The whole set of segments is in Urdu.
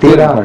13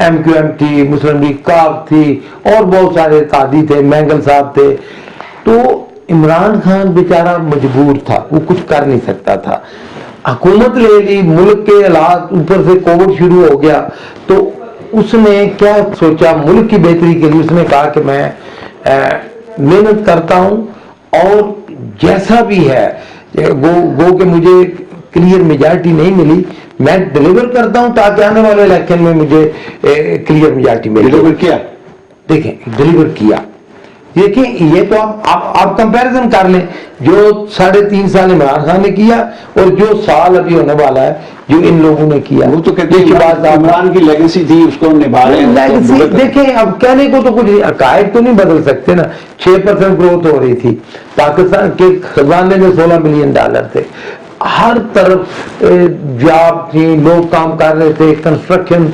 MQM تھی, مسلم لیگ کاف تھی, اور بہت سارے اتحادی تھے, مینگل صاحب تھے. تو عمران خان بیچارہ مجبور تھا, وہ کچھ کر نہیں سکتا تھا. حکومت لے لی, ملک کے حالات, اوپر سے کووڈ شروع ہو گیا, تو اس نے کیا سوچا ملک کی بہتری کے لیے, اس نے کہا کہ میں محنت کرتا ہوں اور جیسا بھی ہے گو کہ مجھے کلیئر میجارٹی نہیں ملی, میں ڈیلیور کرتا ہوں تاکہ آنے والے الیکشن میں مجھے کلیئر میجارٹی ملے. ڈیلیور کیا, دیکھیں ڈیلیور کیا. دیکھیں یہ تو آپ کمپیریزن کر لیں جو 3.5 سال عمران خان نے کیا اور جو سال ابھی ہونے والا ہے جو ان لوگوں نے کیا. وہ تو کہتے ہیں عمران کی لیگیسی تھی, اس کو نبھا رہے ہیں. دیکھیں اب کہنے کو تو کچھ عقائد تو نہیں بدل سکتے نا. 6% گروتھ ہو رہی تھی, پاکستان کے خزانے میں $16 بلین تھے, ہر طرف جاب تھی, لوگ کام کر رہے تھے, کنسٹرکشن.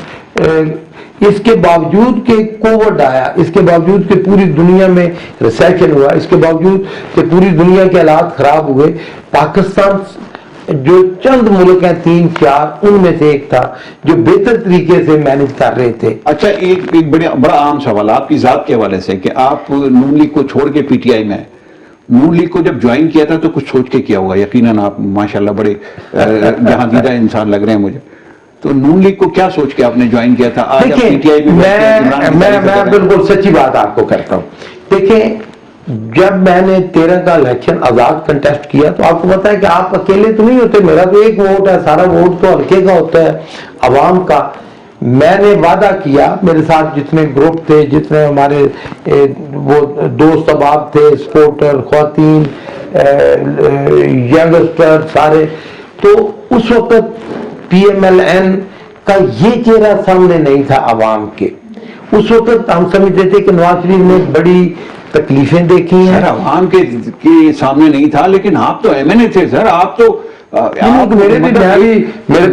اس کے باوجود کہ کووڈ آیا, اس کے باوجود کہ پوری دنیا میں ریسیشن ہوا, اس کے باوجود کہ پوری دنیا کے حالات خراب ہوئے, پاکستان جو چند ملک ہیں 3-4 ان میں سے ایک تھا جو بہتر طریقے سے مینج کر رہے تھے. اچھا ایک بڑا عام سوال آپ کی ذات کے حوالے سے کہ آپ نون لیگ کو چھوڑ کے PTI میں, نون لیگ کو جب جوائن کیا تھا تو کچھ سوچ کے کیا ہوگا, یقیناً آپ ماشاءاللہ بڑے جہاندیدہ انسان لگ رہے ہیں مجھے. تو نون لیگ کو کیا سوچ کے آپ نے جوائن کیا تھا؟ آج آپ PTI میں بالکل سچی بات آپ کو کرتا ہوں. دیکھیں جب میں نے 13 کا الیکشن آزاد کنٹیسٹ کیا تو آپ کو پتا ہے کہ آپ اکیلے تو نہیں ہوتے, میرا تو ایک ووٹ ہے, سارا ووٹ تو حلقے کا ہوتا ہے, عوام کا. میں نے وعدہ کیا, میرے ساتھ جتنے گروپ تھے, جتنے ہمارے وہ دوست احباب تھے, سپورٹر, خواتین, ینگسٹر سارے, تو اس وقت PMLN کا یہ چہرہ سامنے نہیں تھا عوام کے. اس وقت ہم سمجھتے تھے کہ نواز شریف نے بڑی تکلیفیں دیکھی ہیں. سر عوام کے سامنے نہیں تھا, لیکن آپ تو MNA تھے سر, آپ تو میرے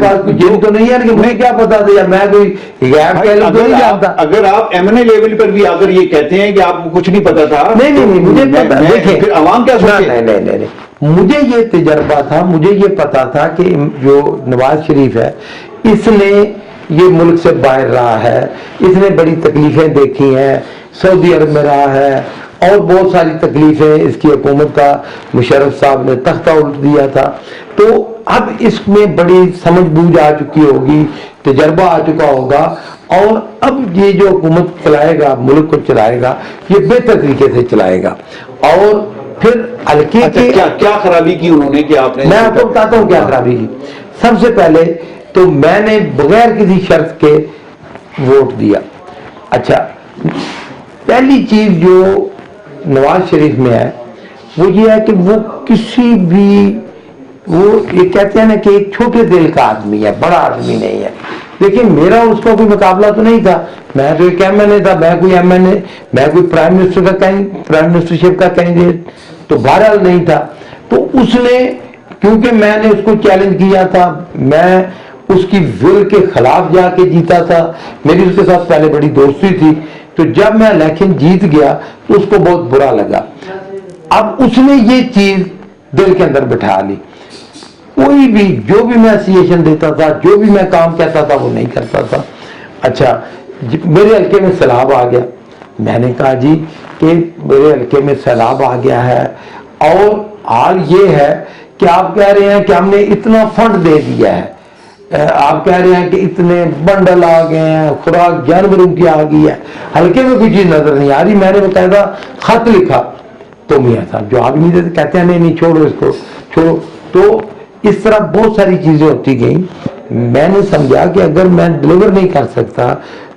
پاس کوئی جن تو نہیں ہے کہ مجھے کیا پتا تھا, میں کوئی غیب کہلوں تو نہیں جانتا. اگر آپ MNA لیول پر بھی اگر یہ کہتے ہیں کہ آپ کو کچھ نہیں پتا تھا, نہیں مجھے پتا, دیکھیں پھر عوام کیا سوچے؟ نہیں, مجھے یہ تجربہ تھا, مجھے یہ پتا تھا کہ جو نواز شریف ہے اس نے یہ ملک سے باہر رہا ہے, اس نے بڑی تکلیفیں دیکھی ہیں, سعودی عرب میں رہا ہے, اور بہت ساری تکلیفیں اس کی حکومت کا مشرف صاحب نے تختہ الٹ دیا تھا. تو اب اس میں بڑی سمجھ بوجھ آ چکی ہوگی, تجربہ آ چکا ہوگا, اور اب یہ جو حکومت چلائے گا, ملک کو چلائے گا, یہ بہتر طریقے سے چلائے گا. اور پھر ہلکے کیا خرابی کی انہوں نے کہ آپ نے؟ میں آپ کو بتاتا ہوں کیا خرابی کی. سب سے پہلے تو میں نے بغیر کسی شرط کے ووٹ دیا. اچھا پہلی چیز جو نواز شریف میں ہے وہ یہ ہے کہ وہ کسی بھی, وہ یہ کہتے ہیں نا کہ ایک چھوٹے دل کا آدمی ہے, بڑا آدمی نہیں ہے. لیکن میرا اس کا کوئی مقابلہ تو نہیں تھا, میں تو ایک MNA تھا, میں کوئی MNA, میں کوئی پرائم منسٹرشپ کا کینڈیڈیٹ تو بہرحال نہیں تھا. تو اس نے, کیونکہ میں نے اس کو چیلنج کیا تھا, میں اس کی ول کے خلاف جا کے جیتا تھا, میری اس کے ساتھ پہلے بڑی دوستی تھی, تو جب میں الیکشن جیت گیا تو اس کو بہت برا لگا. اب اس نے یہ چیز دل کے اندر بٹھا لی, کوئی بھی جو بھی میں اسیشن دیتا تھا, جو بھی میں کام کہتا تھا وہ نہیں کرتا تھا. اچھا میرے حلقے میں سیلاب آ گیا, میں نے کہا جی کہ میرے حلقے میں سیلاب آ گیا ہے, اور حال یہ ہے کہ آپ کہہ رہے ہیں کہ ہم نے اتنا فنڈ دے دیا ہے, آپ کہہ رہے ہیں کہ اتنے بنڈل آ گئے ہیں, خوراک جانوروں کی آ گئی ہے, حلقے میں کوئی چیز نظر نہیں آ رہی. میں نے باقاعدہ خط لکھا, تو میاں صاحب جواب نہیں دیتے, کہتے ہیں نہیں چھوڑو اس کو, چھوڑو. تو اس طرح بہت ساری چیزیں ہوتی گئیں. میں نے سمجھا کہ اگر میں ڈلیور نہیں کر سکتا,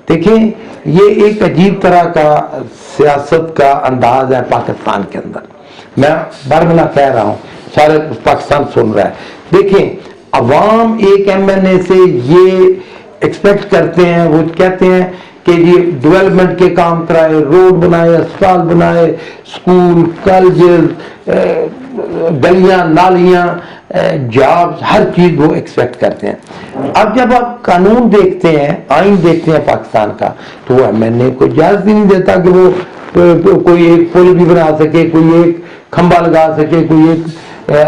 دیکھیں یہ ایک عجیب طرح کا سیاست کا انداز ہے پاکستان کے اندر, میں برملا کہہ رہا ہوں, سارے پاکستان سن رہا ہے. دیکھیں عوام ایک MNA سے یہ ایکسپیکٹ کرتے ہیں, وہ کہتے ہیں کہ یہ ڈیولپمنٹ کے کام کرائے, روڈ بنائے, اسپتال بنائے, سکول, کالجز, گلیاں نالیاں, جابز, ہر چیز وہ ایکسپیکٹ کرتے ہیں. اب جب آپ قانون دیکھتے ہیں, آئین دیکھتے ہیں پاکستان کا, تو وہ MNA کو اجازت ہی نہیں دیتا کہ وہ کوئی ایک پل بھی بنا سکے, کوئی ایک کھمبا لگا سکے, کوئی ایک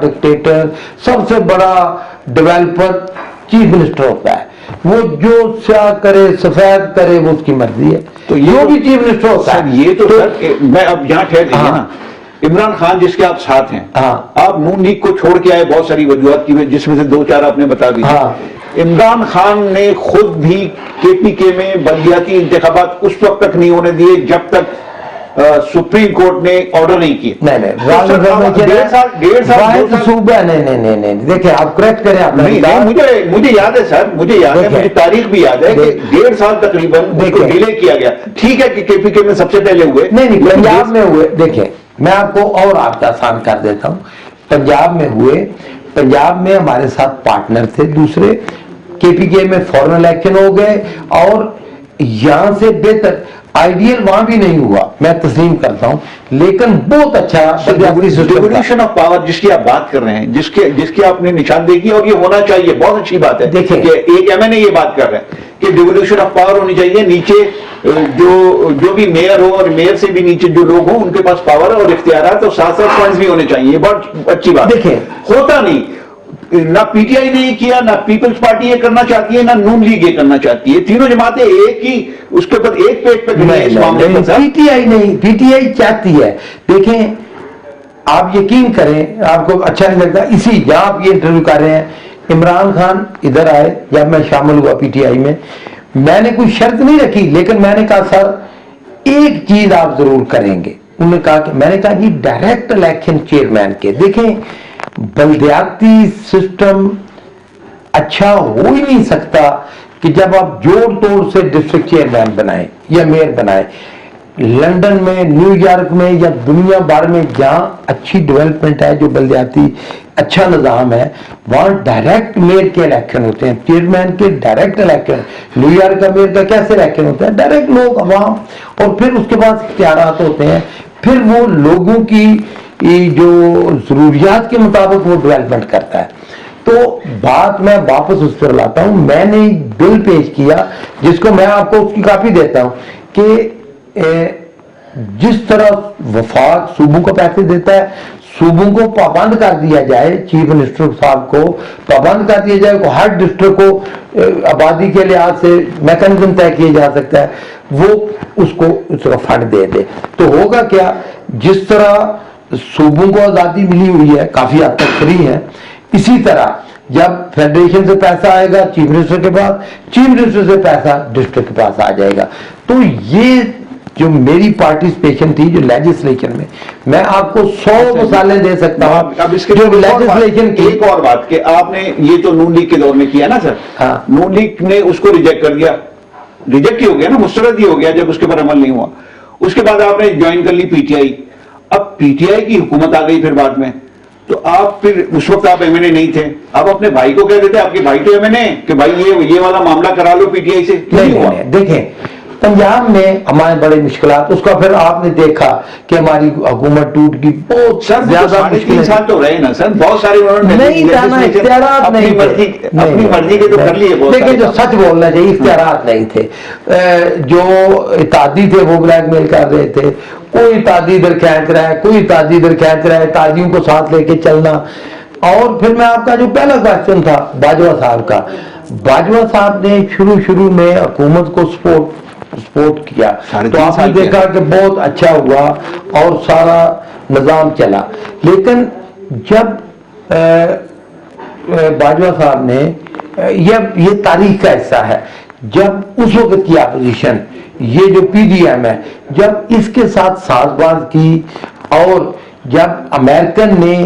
ڈکٹیٹر، سب سے بڑا ڈیولپر چیف منسٹر ہوتا ہے. وہ جو سیاہ کرے سفید کرے وہ اس کی مرضی ہے. تو یہ جو بھی چیف منسٹر ہوتا سر ہے یہ تو سر میں اب یہاں ٹھہر دیجیے نا. عمران خان جس کے آپ ساتھ ہیں، ہاں. آپ نون لیگ کو چھوڑ کے آئے بہت ساری وجوہات کی، جس میں سے 2-4 آپ نے بتا دی. ہاں. عمران خان نے خود بھی کے پی کے میں بلدیاتی انتخابات اس وقت تک نہیں ہونے دیے جب تک سپریم کورٹ نے آرڈر نہیں کیے. نہیں ڈیڑھ سال صوبہ نہیں دیکھیں آپ کریکٹ کریں. آپ مجھے یاد ہے سر، مجھے یاد ہے، مجھے تاریخ بھی یاد ہے کہ 1.5 سال تقریباً ڈیلے کیا گیا. ٹھیک ہے کہ کے پی کے میں سب سے پہلے ہوئے، نہیں پنجاب میں ہوئے. دیکھیں میں آپ کو اور آپ کا آسان کر دیتا ہوں. پنجاب میں ہوئے، پنجاب میں ہمارے ساتھ پارٹنر تھے دوسرے. کے پی کے میں فورن الیکشن ہو گئے اور یہاں سے بہتر آئیڈیل وہاں بھی نہیں ہوا، میں تسلیم کرتا ہوں، لیکن بہت اچھا ڈیولیوشن آف پاور جس کی آپ بات کر رہے ہیں، جس کی آپ نے نشاندہی کی، اور یہ ہونا چاہیے، بہت اچھی بات ہے. دیکھیں کہ ایک ایم این اے یہ بات کر رہے ہیں کہ ڈیولیوشن آف پاور ہونی چاہیے. نیچے جو بھی میئر ہو اور میئر سے بھی نیچے جو لوگ ہوں ان کے پاس پاور اور اختیارات اور ساتھ ساتھ فنڈز بھی ہونے چاہیے. یہ بہت اچھی بات. دیکھیں ہوتا نہیں، نہ پی ٹی آئی نے یہ کیا، نہ پیپلز پارٹی یہ کرنا چاہتی ہے، نہ نون لیگ یہ کرنا چاہتی ہے. تینوں جماعتیں ایک ہی اس کے اوپر ایک پیٹ پہ کھڑی ہیں اس معاملے میں. پی ٹی آئی نہیں، پی ٹی آئی چاہتی ہے. دیکھیں آپ یقین کریں، آپ کو اچھا نہیں لگتا، اسی جہاں آپ یہ انٹرویو کر رہے ہیں، عمران خان ادھر آئے جب میں شامل ہوا پی ٹی آئی میں نے کوئی شرط نہیں رکھی، لیکن میں نے کہا سر ایک چیز آپ ضرور کریں گے. انہوں نے کہا کہ میں نے کہا جی ڈائریکٹ الیکشن چیئرمین کے. دیکھیں بلدیاتی سسٹم اچھا ہو ہی نہیں سکتا کہ جب آپ جوڑ توڑ سے ڈسٹرکٹ چیئرمین بنائیں یا میئر بنائیں. لندن میں، نیو یارک میں یا دنیا بھر میں جہاں اچھی ڈیولپمنٹ ہے، جو بلدیاتی اچھا نظام ہے، وہاں ڈائریکٹ میئر کے الیکشن ہوتے ہیں، چیئرمین کے ڈائریکٹ الیکشن. نیو یارک کا میئر کا کیسے الیکشن ہوتا ہے؟ ڈائریکٹ لوگ عوام، اور پھر اس کے بعد اختیارات ہوتے ہیں. پھر وہ لوگوں کی جو ضروریات کے مطابق وہ ڈیولپمنٹ کرتا ہے. تو بات میں واپس اس پر لاتا ہوں. میں نے بل پیش کیا جس کو میں آپ کو اس کی کاپی دیتا ہوں کہ جس طرح وفاق صوبوں کو پیسے دیتا ہے، صوبوں کو پابند کر دیا جائے، چیف منسٹر صاحب کو پابند کر دیا جائے کہ ہر ڈسٹرکٹ کو آبادی کے لحاظ سے میکانزم طے کیا جا سکتا ہے، وہ اس کو اس طرح فنڈ دے دے. تو ہوگا کیا، جس طرح صوبوں کو آزادی ملی ہوئی ہے، کافی حد تک فری ہے، اسی طرح جب فیڈریشن سے پیسہ آئے گا چیف منسٹر کے پاس، چیف منسٹر سے پیسہ ڈسٹرکٹ کے پاس آ جائے گا. تو یہ جو میری پارٹیسپیشن تھی جو لیجسلیشن میں آپ کو 100 مثالیں دے سکتا ہوں. اب اس کے جو لیجسلیشن کی ایک اور بات کہ آپ نے یہ تو نون لیگ کے دور میں کیا نا سر. ہاں. نون لیگ نے اس کو ریجیکٹ کر دیا، ریجیکٹ ہی ہو گیا نا، مسترد ہی ہو گیا جب اس کے پر عمل نہیں ہوا. اس کے بعد آپ نے جوائن کر لی پی ٹی آئی. اب پی ٹی آئی کی حکومت آ گئی پھر بعد میں، تو آپ پھر اس وقت آپ ایم این اے نہیں تھے، آپ اپنے بھائی کو کہہ دیتے، آپ کے بھائی تو ایم این اے کہ بھائی یہ والا معاملہ کرا لو پی ٹی آئی سے. نہیں. دیکھیں پنجاب میں ہمارے بڑے مشکلات، اس کا پھر آپ نے دیکھا کہ ہماری حکومت ٹوٹ کی، بہت زیادہ 3.5 سال تو رہے نا سر، بہت سارے اختیارات نہیں تھے، اپنی مرضی کے تو کر لیے. دیکھیں جو سچ بولنا چاہیے، اختیارات نہیں تھے. جو اتحادی تھے وہ بلیک میل کر رہے تھے، کوئی اتحادی ادھر کھینچ رہا ہے، کوئی اتحادی ادھر کھینچ رہا ہے، اتحادیوں کو ساتھ لے کے چلنا. اور پھر میں آپ کا جو پہلا کوشچن تھا باجوہ صاحب کا، باجوہ صاحب نے شروع میں حکومت کو سپورٹ کیا، تو آپ نے دیکھا کہ بہت اچھا ہوا اور سارا نظام چلا. لیکن جب باجوہ صاحب نے، یہ تاریخ کا حصہ ہے، جب اس وقت کی اپوزیشن، یہ جو پی ڈی ایم ہے، جب اس کے ساتھ ساز باز کی، اور جب امریکن نے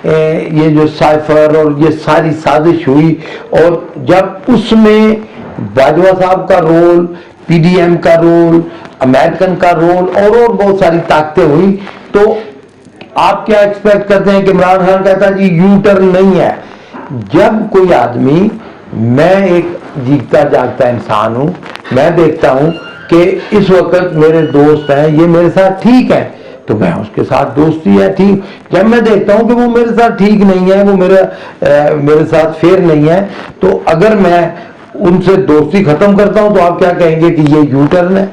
یہ جو سائفر اور یہ ساری سازش ہوئی، اور جب اس میں باجوہ صاحب کا رول، پی ڈی ایم کا رول، امریکن کا رول اور بہت ساری طاقتیں ہوئی، تو آپ کیا ایکسپیکٹ کرتے ہیں کہ عمران خان کہتا جی یو ٹرن نہیں ہے؟ جب کوئی آدمی، میں ایک جیتا جاگتا انسان ہوں، میں دیکھتا ہوں کہ اس وقت میرے دوست ہیں، یہ میرے ساتھ ٹھیک ہے تو میں اس کے ساتھ دوستی ہے ٹھیک. جب میں دیکھتا ہوں کہ وہ میرے ساتھ ٹھیک نہیں ہے، وہ میرے ساتھ فیئر نہیں ہے، تو اگر میں ان سے دوستی ختم کرتا ہوں تو آپ کیا کہیں گے کہ یہ یو ٹرن ہے.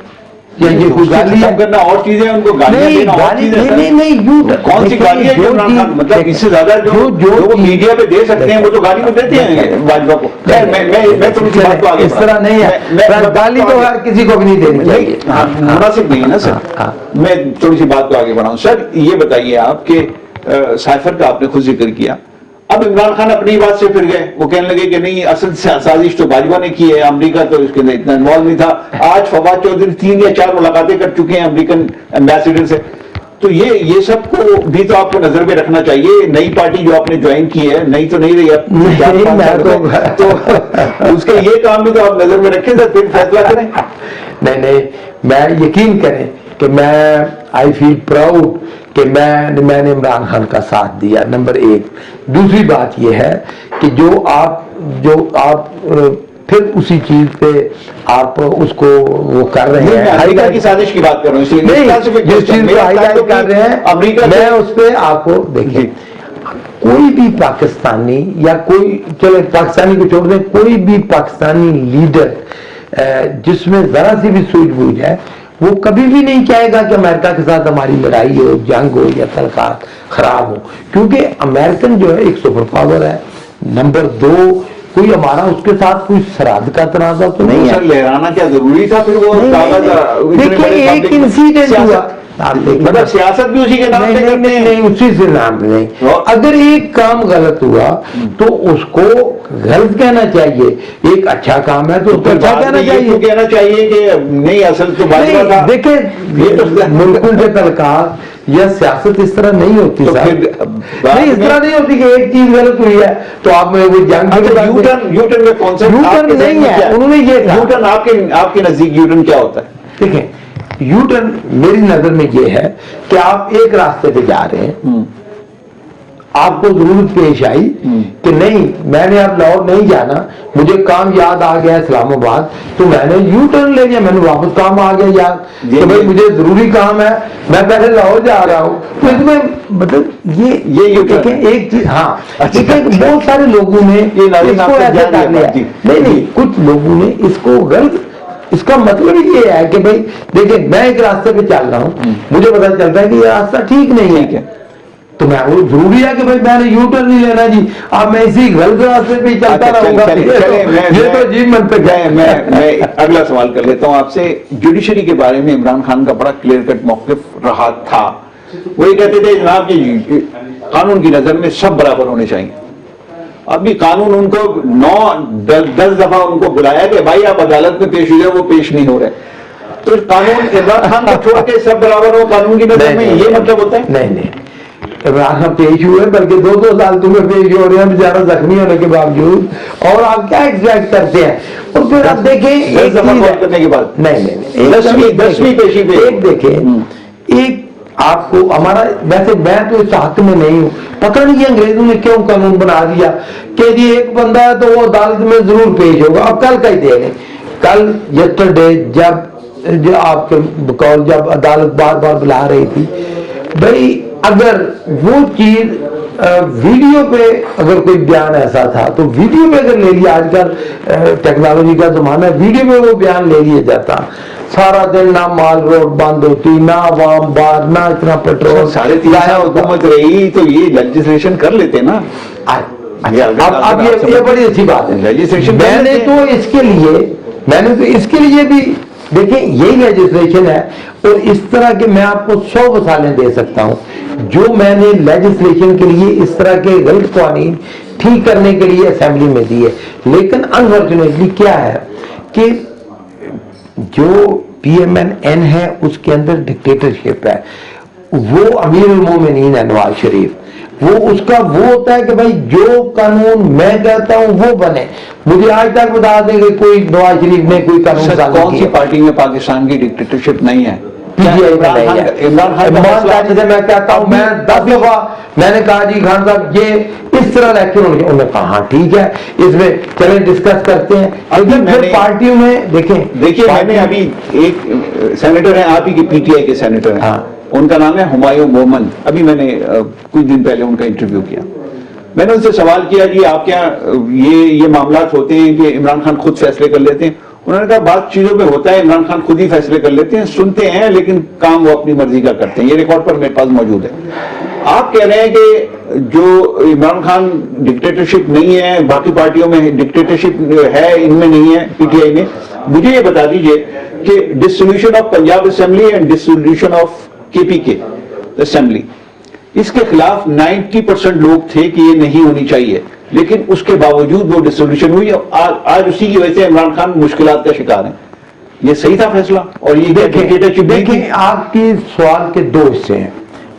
یا یہ کوئی گالی ہے؟ کرنا اور چیزیں، ان کو گالیاں نہیں دینا اور گالی چیزیں سر۔ نہیں یوں کون سی گالی ہے عمران خان؟ مطلب اس سے زیادہ جو وہ میڈیا پہ دے سکتے ہیں وہ تو گالی کو دیتے ہیں باجوہ کو۔ میں تھوڑی سی بات کو آگے اس طرح نہیں ہے، گالی تو ہر کسی کو بھی نہیں دینی چاہیے، مناسب نہیں ہے نا سر۔ میں تھوڑی سی بات کو آگے بڑھاؤں سر، یہ بتائیے آپ کہ سائفر کا آپ نے خود ذکر کیا، اب عمران خان اپنی بات سے پھر گئے، وہ کہنے لگے کہ نہیں اصل سازش تو باجوہ نے کی ہے، امریکہ تو اس کے اندر اتنا انوالو نہیں تھا۔ آج فواد چودھری 3 یا 4 ملاقاتیں کر چکے ہیں امریکن ایمبیسیڈر سے، تو یہ سب کو بھی تو آپ کو نظر میں رکھنا چاہیے۔ نئی پارٹی جو آپ نے جوائن کی ہے، نئی تو نہیں رہی اب تو اس کے یہ کام بھی تو آپ نظر میں رکھیں سر، پھر فیصلہ کریں۔ نہیں میں یقین کریں کہ میں آئی فیل پراؤڈ کہ میں نے عمران خان کا ساتھ دیا، نمبر 1۔ دوسری بات یہ ہے کہ جو آپ پھر اسی چیز پہ آپ اس کو وہ کر رہے ہیں، امریکہ کی سازش کی بات کر رہا ہوں، جس چیز کو ہائی لائٹ کر رہے ہیں، میں اس پہ آپ کو دیکھیں، کوئی بھی پاکستانی یا کوئی، چلے پاکستانی کو چھوڑ دیں، کوئی بھی پاکستانی لیڈر جس میں ذرا سی بھی سوجھ بوجھ ہے، وہ کبھی بھی نہیں چاہے گا کہ امریکہ کے ساتھ ہماری لڑائی ہو، جنگ ہو یا تعلقات خراب ہو، کیونکہ امریکن جو ہے ایک سپر پاور ہے۔ نمبر 2، کوئی ہمارا اس کے ساتھ کوئی سرحد کا تنازع تو نہیں ہے۔ لہرانا کیا ضروری تھا پھر وہ؟ دیکھیں ایک انسیڈنٹ ہوا، مطلب سیاست بھی اسی کے نام پہ کرتے ہیں؟ نہیں اسی سے نام نہیں، اگر ایک کام غلط ہوا تو اس کو غلط کہنا چاہیے، ایک اچھا کام ہے تو اس کو اچھا کہنا چاہیے کہ نہیں اصل تو باجوہ تھا۔ دیکھیں ملکوں کے تعلقات یا سیاست اس طرح نہیں ہوتی سر، نہیں اس طرح نہیں ہوتی کہ ایک چیز غلط ہوئی ہے تو آپ میں وہ جنگ یوٹرن میں کون سا یوٹرن نہیں ہے، انہوں نے یہ یوٹرن آپ کے نزدیک یوٹرن کیا ہوتا ہے؟ دیکھیں یوٹرن میری نظر میں یہ ہے کہ آپ ایک راستے پہ جا رہے ہیں، آپ کو ضرورت پیش آئی کہ نہیں میں نے اب لاہور نہیں جانا، مجھے کام یاد آ گیا اسلام آباد، تو میں نے یو ٹرن لے لیا، میں نے واپس کام آ گیا یاد کہ بھائی مجھے ضروری کام ہے، میں پہلے لاہور جا رہا ہوں، تو اس میں مطلب یہ دیکھیں ایک چیز، ہاں دیکھیں بہت سارے لوگوں نے اس کو ایسا کر لیا، نہیں کچھ لوگوں نے اس کو غلط، اس کا مطلب یہ ہے کہ بھائی دیکھیں میں ایک راستے پہ چل رہا ہوں، مجھے پتا چلتا ہے کہ یہ راستہ ٹھیک نہیں ہے، تو میں وہ ضروری ہے کہ بھائی میں نے یو ٹرن نہیں لینا جی، اب میں اسی غلط راستے پہ چلتا رہوں گا، یہ تو عجیب منطق ہے۔ میں اگلا سوال کر لیتا ہوں آپ سے، جوڈیشری کے بارے میں عمران خان کا بڑا کلیئر کٹ موقف رہا تھا، وہ یہ کہتے تھے جناب کہ قانون کی نظر میں سب برابر ہونے چاہیے، ابھی قانون ان کو 9-10 دفعہ ان کو بلایا کہ بھائی آپ عدالت میں پیش ہو جائے، وہ پیش نہیں ہو رہے، تو قانون عمران خان کو چھوڑ کے سب برابر ہو قانون کی نظر میں، یہ مطلب ہوتا ہے؟ نہیں عمران خان پیش ہوئے بلکہ 2 سال تمہیں پیش ہو رہے ہیں بیچارہ زخمی ہونے کے باوجود، اور آپ کیا ایکسپیکٹ کرتے ہیں؟ اور پھر آپ دیکھیں ایک کرنے کے بعد نہیں 10ویں پیشی پہ ایک دیکھیں، ایک آپ کو ہمارا، ویسے میں تو اس حق میں نہیں ہوں، پتہ نہیں یہ انگریزوں نے کیوں قانون بنا دیا کہ جی ایک بندہ ہے تو وہ عدالت میں ضرور پیش ہوگا، اب کل کا ہی دے گئے، کل یسٹرڈے جب آپ کے بقول جب عدالت بار بار بلا رہی تھی، بھائی اگر وہ چیز ویڈیو پہ اگر کوئی بیان ایسا تھا تو ویڈیو پہ اگر لے لیا، آج کل ٹیکنالوجی کا زمانہ ہے، ویڈیو پہ وہ بیان لے لیا جاتا، سارا دن نہ مال روڈ بند ہوتی، نہ عوام بار، نہ اتنا پیٹرول، 3.5 سال حکومت رہی تو یہ لیجسلیشن کر لیتے نا۔ اب یہ بڑی اچھی بات ہے، میں نے تو اس کے لیے بھی دیکھیں یہی لیجسلیشن ہے، اور اس طرح کے میں آپ کو 100 مثالیں دے سکتا ہوں جو میں نے لیجسلیشن کے لیے اس طرح کے غلط قوانین ٹھیک کرنے کے لیے اسمبلی میں دیے، لیکن انفارچونیٹلی کیا ہے کہ جو پی ایم این ہے اس کے اندر ڈکٹیٹرشپ ہے، وہ امیر المومنین ہے نواز شریف، وہ اس کا وہ ہوتا ہے کہ بھائی جو قانون میں کہتا ہوں وہ بنے، مجھے آج تک بتا دیں کہ کوئی نواز شریف نے کوئی قانون کون سی پارٹی میں پاکستان کی ڈکٹیٹرشپ نہیں ہے؟ پی ٹی آئی میں نہیں ہے، ایمانداری سے میں کہتا ہوں، میں 10 دفعہ میں نے کہا جی خان صاحب یہ اس طرح الیکشن ہونے، انہوں نے کہا ہاں ٹھیک ہے اس میں چلیں ڈسکس کرتے ہیں، لیکن پھر پارٹیوں میں دیکھیے میں نے ابھی ایک سینیٹر ہیں آپ ہی کی پی ٹی آئی کے سینیٹر ہیں، ان کا نام ہے ہمایوں مومن، ابھی میں نے کچھ دن پہلے ان کا انٹرویو کیا، میں نے ان سے سوال کیا جی آپ کیا یہ معاملات ہوتے ہیں کہ عمران خان خود فیصلے کر لیتے ہیں؟ انہوں نے کہا بات چیزوں پہ ہوتا ہے، عمران خان خود ہی فیصلے کر لیتے ہیں، سنتے ہیں لیکن کام وہ اپنی مرضی کا کرتے ہیں. یہ ریکارڈ پر میرے پاس موجود ہے. آپ کہہ رہے ہیں کہ جو عمران خان ڈکٹیٹرشپ نہیں ہے، باقی پارٹیوں میں ڈکٹیٹرشپ ہے، ان میں نہیں ہے پی ٹی آئی میں. مجھے یہ بتا دیجئے کہ dissolution of Punjab assembly and dissolution of K P کے اسمبلی، اس کے خلاف 90% لوگ تھے کہ یہ نہیں ہونی چاہیے، لیکن اس کے باوجود وہ ڈسولوشن ہوئی. آج اسی کی وجہ سے عمران خان مشکلات کا شکار ہیں. یہ صحیح تھا فیصلہ؟ اور یہ ڈکٹیٹرشپ دیکھیں، آپ کے سوال کے دو حصے ہیں.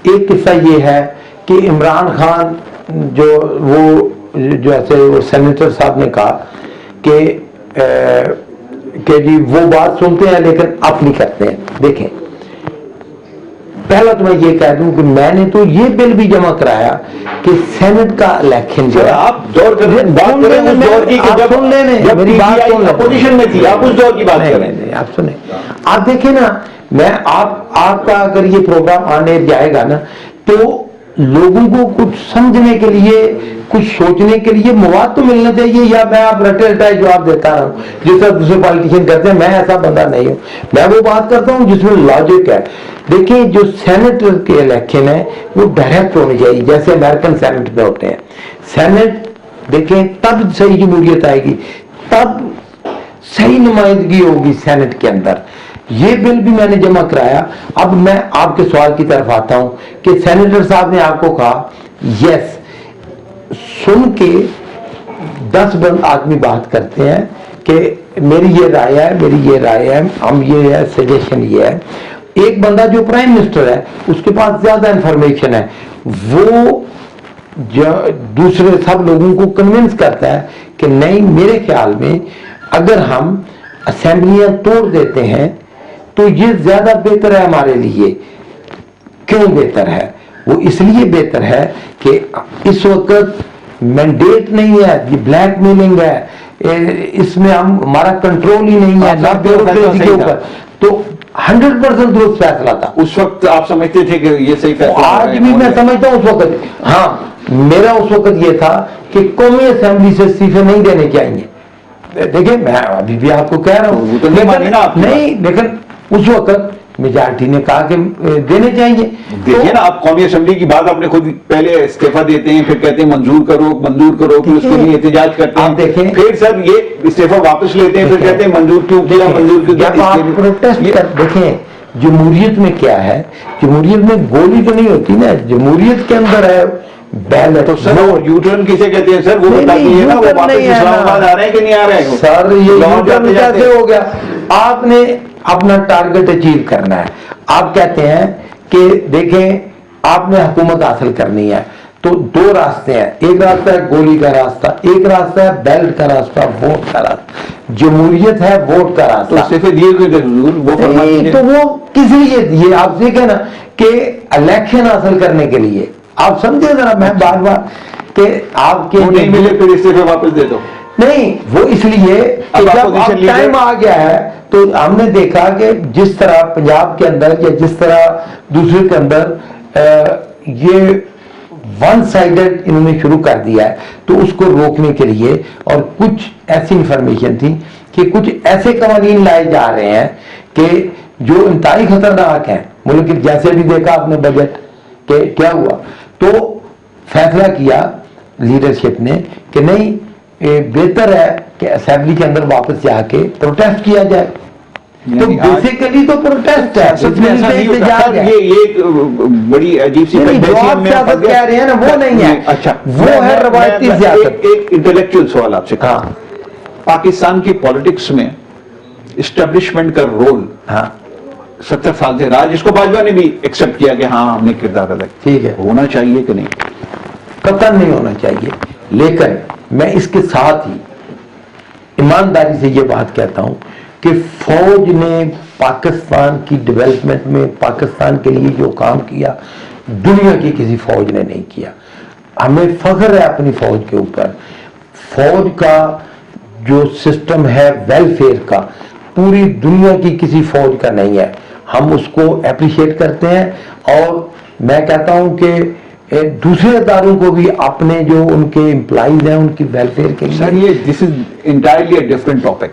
ایک قصہ یہ ہے کہ عمران خان جو ایسے وہ سینیٹر صاحب نے کہا کہ جی وہ بات سنتے ہیں لیکن اب نہیں کرتے ہیں. دیکھیں، پہلا تو میں یہ کہہ دوں کہ میں نے تو یہ بل بھی جمع کرایا کہ سینٹ کا الیکشن جو ہے، آپ دور کر رہے ہیں، بات کر رہے ہیں اس دور کی کہ جب میری بات سن لیں، اپوزیشن میں تھی، آپ اس دور کی بات کر رہے ہیں. آپ سنیں، آپ دیکھیں نا، میں آپ کا اگر یہ پروگرام آنے جائے گا نا تو لوگوں کو کچھ سمجھنے کے لیے، کچھ سوچنے کے لیے مواد تو ملنا چاہیے. یا میں آپ رٹے رٹائے جواب دیتا رہا ہوں جس طرح دوسرے پالیٹیشین کرتے ہیں. میں ایسا بندہ نہیں ہوں، میں وہ بات کرتا ہوں جس میں لاجک ہے. دیکھیں، جو سینٹ کے الیکشن ہے وہ ڈائریکٹ ہونے چاہیے جیسے امریکن سینٹ میں ہوتے ہیں. سینٹ دیکھیں تب صحیح جمہوریت آئے گی، تب صحیح نمائندگی ہوگی سینٹ کے اندر. یہ بل بھی میں نے جمع کرایا. اب میں آپ کے سوال کی طرف آتا ہوں کہ سینیٹر صاحب نے آپ کو کہا یس، سن کے 10 بند آدمی بات کرتے ہیں کہ میری یہ رائے ہے، میری یہ رائے ہے، ہم یہ ہے، سجیشن یہ ہے. ایک بندہ جو پرائم منسٹر ہے اس کے پاس زیادہ انفارمیشن ہے، وہ دوسرے سب لوگوں کو کنونس کرتا ہے کہ نہیں، میرے خیال میں اگر ہم اسمبلیاں توڑ دیتے ہیں تو یہ زیادہ بہتر ہے ہمارے لیے. کیوں بہتر ہے؟ وہ اس لیے بہتر ہے کہ اس وقت مینڈیٹ نہیں ہے، یہ بلیک میلنگ ہے، اس میں ہمارا کنٹرول ہی نہیں ہے، نہ بیوروکریسی کے اوپر. تو 100% درست فیصلہ تھا. اس وقت آپ سمجھتے تھے کہ یہ صحیح فیصلہ؟ آج بھی میں سمجھتا ہوں اس وقت. ہاں، میرا اس وقت یہ تھا کہ قومی اسمبلی سے استعفے نہیں دینے چاہیے. دیکھیں، میں ابھی بھی آپ کو کہہ رہا ہوں نہیں، لیکن اس وقت میجارٹی نے کہا کہ دینے چاہیے. دیکھیے نا، آپ قومی اسمبلی کی بات آپ نے خود پہلے استعفیٰ دیتے ہیں، پھر کہتے ہیں منظور کرو، پھر اس کے لیے احتجاج کرتے ہیں، پھر سب یہ استعفیٰ واپس لیتے ہیں، پھر کہتے ہیں منظور کیوں کیا، منظور کیوں کیا. جب آپ پروٹیسٹ دیکھیں، جمہوریت میں کیا ہے، جمہوریت میں گولی تو نہیں ہوتی نا، جمہوریت کے اندر ہے بیلٹ. تو سر وہ یو ٹرن کسے کہتے ہیں سر؟ وہ بتا دیجیے نا، وہ واپس اسلام آباد آ رہے ہیں کہ نہیں آ رہے ہیں؟ سر یہ یو ٹرن کیسے ہو گیا؟ آپ نے اپنا ٹارگٹ اچیو کرنا ہے. آپ کہتے ہیں کہ دیکھیں، آپ نے حکومت حاصل کرنی ہے تو 2 راستے ہیں. ایک راستہ ہے گولی کا راستہ، ایک راستہ ہے بیلٹ کا راستہ، ووٹ کا راستہ. جمہوریت ہے ووٹ کا راستہ. تو استعفے دیے کوئی حضور؟ وہ تو وہ کس لیے دیے؟ آپ دیکھیں نا کہ الیکشن حاصل کرنے کے لیے. آپ سمجھے ذرا، میں بار بار کہ آپ کے نہیں ملے پھر استعفے واپس دے دو. نہیں، وہ اس لیے کہ جب ٹائم آ گیا ہے تو ہم نے دیکھا کہ جس طرح پنجاب کے اندر یا جس طرح دوسرے کے اندر یہ ون سائیڈڈ انہوں نے شروع کر دیا ہے، تو اس کو روکنے کے لیے اور کچھ ایسی انفارمیشن تھی کہ کچھ ایسے قوانین لائے جا رہے ہیں کہ جو انتہائی خطرناک ہیں. ملک جیسے بھی دیکھا آپ نے بجٹ کہ کیا ہوا، تو فیصلہ کیا لیڈرشپ نے کہ نہیں، بہتر ہے کہ اسمبلی کے اندر واپس جا کے پروٹیسٹ کیا جائے. تو بیسیکلی تو پروٹیسٹ ہے. یہ بڑی عجیب سی سیاست کہہ رہے ہیں نا، وہ نہیں ہے. اچھا، وہ ہے روایتی سیاست. ایک انٹلیکچوئل سوال آپ سے کہا، پاکستان کی پالیٹکس میں اسٹیبلشمنٹ کا رول 70 سال سے راج، اس کو باجوہ نے بھی ایکسپٹ کیا کہ ہاں ہم نے کردار ادا کیا. ٹھیک ہے، ہونا چاہیے کہ نہیں؟ قطعاً نہیں ہونا چاہیے. لیکن میں اس کے ساتھ ہی ایمانداری سے یہ بات کہتا ہوں کہ فوج نے پاکستان کی ڈیولپمنٹ میں پاکستان کے لیے جو کام کیا دنیا کی کسی فوج نے نہیں کیا. ہمیں فخر ہے اپنی فوج کے اوپر. فوج کا جو سسٹم ہے ویلفیئر کا، پوری دنیا کی کسی فوج کا نہیں ہے. ہم اس کو اپریشیٹ کرتے ہیں اور میں کہتا ہوں کہ دوسرے اداروں کو بھی اپنے جو ان کے امپلائیز ہیں ان کی ویلفیئر کے لیے. سر یہ this is entirely a different topic.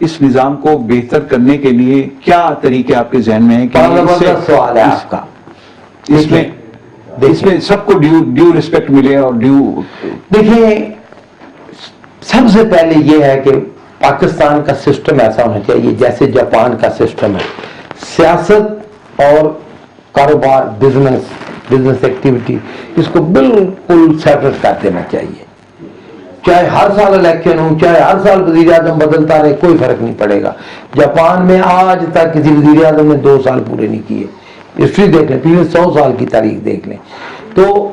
اس نظام کو بہتر کرنے کے لیے کیا طریقے آپ کے ذہن میں ہیں کہ پارلیمنٹ کا سوال ہے آپ کا. اس میں سب کو ڈیو رسپیکٹ ملے اور ڈیو. دیکھیں سب سے پہلے یہ ہے کہ پاکستان کا سسٹم ایسا ہونا چاہیے جیسے جاپان کا سسٹم ہے. سیاست اور کاروبار بزنس ایکٹیویٹی اس کو بالکل سیپریٹ کر دینا چاہیے. چاہے ہر سال الیکشن ہو, چاہے ہر سال وزیر اعظم بدلتا رہے, کوئی فرق نہیں پڑے گا. جاپان میں آج تک کسی وزیر اعظم نے 2 سال پورے نہیں کیے. ہسٹری دیکھ لیں, پچھلے 100 سال کی تاریخ دیکھ لیں. تو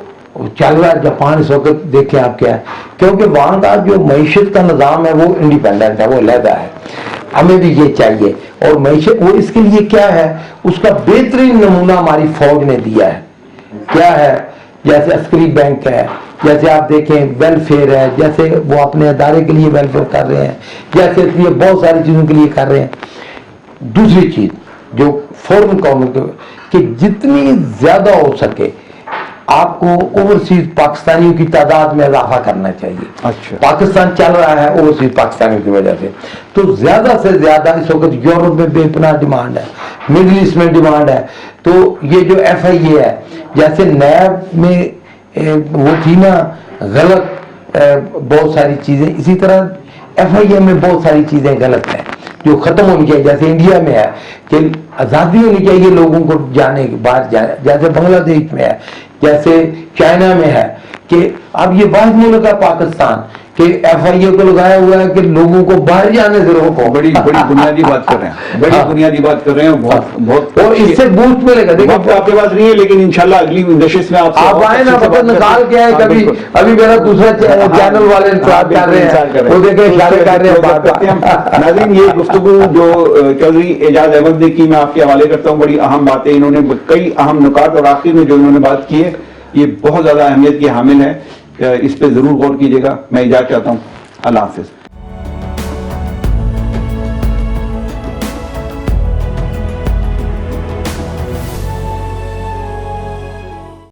چل رہا ہے جاپان اس وقت, دیکھیں آپ کیا ہے, کیونکہ وہاں کا جو معیشت کا نظام ہے وہ انڈیپینڈنٹ ہے, وہ علیحدہ ہے. ہمیں بھی یہ چاہیے. اور معیشت وہ اس کے لیے کیا ہے, اس کا بہترین نمونہ ہماری فوج نے دیا ہے. کیا ہے, جیسے عسکری بینک ہے, جیسے آپ دیکھیں ویلفیئر ہے, جیسے وہ اپنے ادارے کے لیے ویلفیئر کر رہے ہیں, جیسے یہ بہت ساری چیزوں کے لیے کر رہے ہیں. دوسری چیز جو فورن گورنمنٹ کہ جتنی زیادہ ہو سکے آپ کو اوورسیز پاکستانیوں کی تعداد میں اضافہ کرنا چاہیے. اچھا. پاکستان چل رہا ہے اوورسیز پاکستانیوں کی وجہ سے, تو زیادہ سے زیادہ اس وقت یورپ میں بے پناہ ڈیمانڈ ہے, مڈل ایسٹ میں ڈیمانڈ ہے. تو یہ جو ایف آئی اے ہے, جیسے نیب میں وہ تھی نا غلط بہت ساری چیزیں, اسی طرح ایف آئی اے میں بہت ساری چیزیں غلط ہیں جو ختم ہونی چاہیے. جیسے انڈیا میں ہے کہ آزادی ہونی چاہیے لوگوں کو جانے کے باہر جانے, جیسے بنگلہ دیش میں ہے, جیسے چائنا میں ہے. کہ اب یہ واحد ملک ہے پاکستان کہ ایف آئی اے کو لگایا ہوا ہے کہ لوگوں کو باہر جانے سے روکو. بڑی بنیادی بات کر رہے ہیں, بڑی بنیادی بات کر رہے ہیں, بہت. اور اس سے بوسٹ ملے گا. وقت آپ کے پاس نہیں ہے, لیکن انشاءاللہ اگلی نشست میں آپ آئیں نا, وقت نکال کے آئے. کبھی ابھی میرا دوسرا چینل والے انتظار کر رہے ہیں, وہ دیکھیں اشارے کر رہے ہیں. ناظرین, یہ گفتگو جو چودھری اعجاز احمد نے کی میں آپ کے حوالے کرتا ہوں. بڑی اہم باتیں انہوں نے, کئی اہم نکات, اور آخر میں جو انہوں نے بات کی ہے یہ بہت زیادہ اہمیت کی حامل ہے. اس پہ ضرور غور کیجیے گا. میں اجازت چاہتا ہوں. اللہ حافظ.